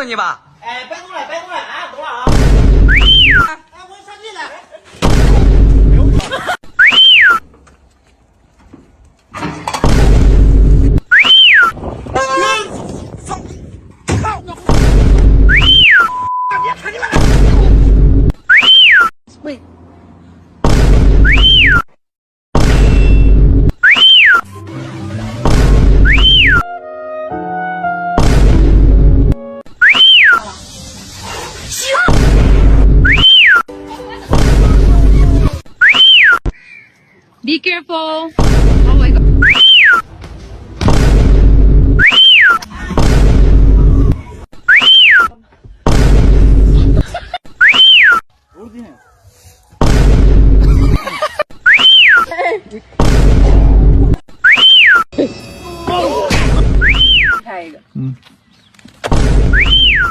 你吧。哎，别动了，别动了啊，懂了啊。哎，我上去了。喂。Be careful. Oh my god.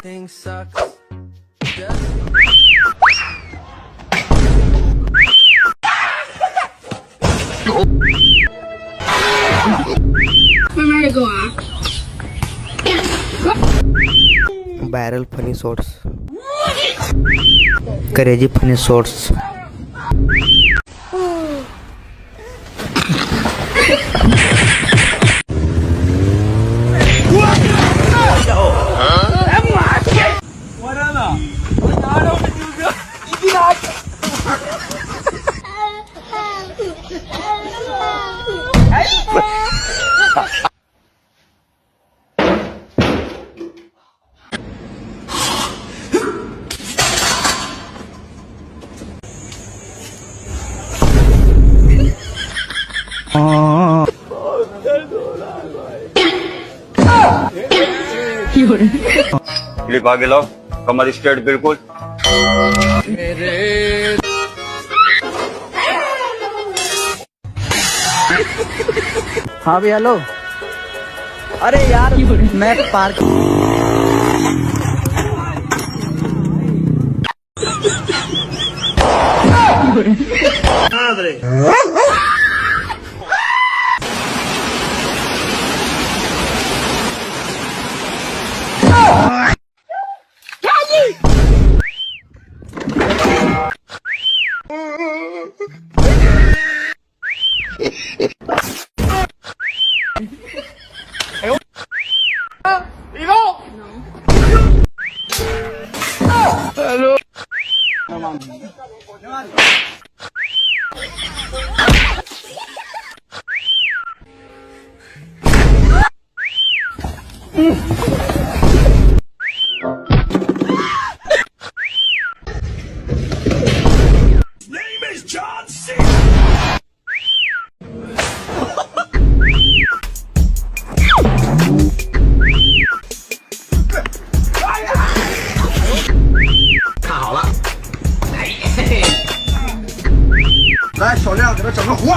Things sucks. Barrel funny shots. Crazy funny shots. Clip आगे लाओ, कमर straight बिल्कुल। हाँ भैया हेलो। अरे यार मैं पार्क来，小亮给他整个活。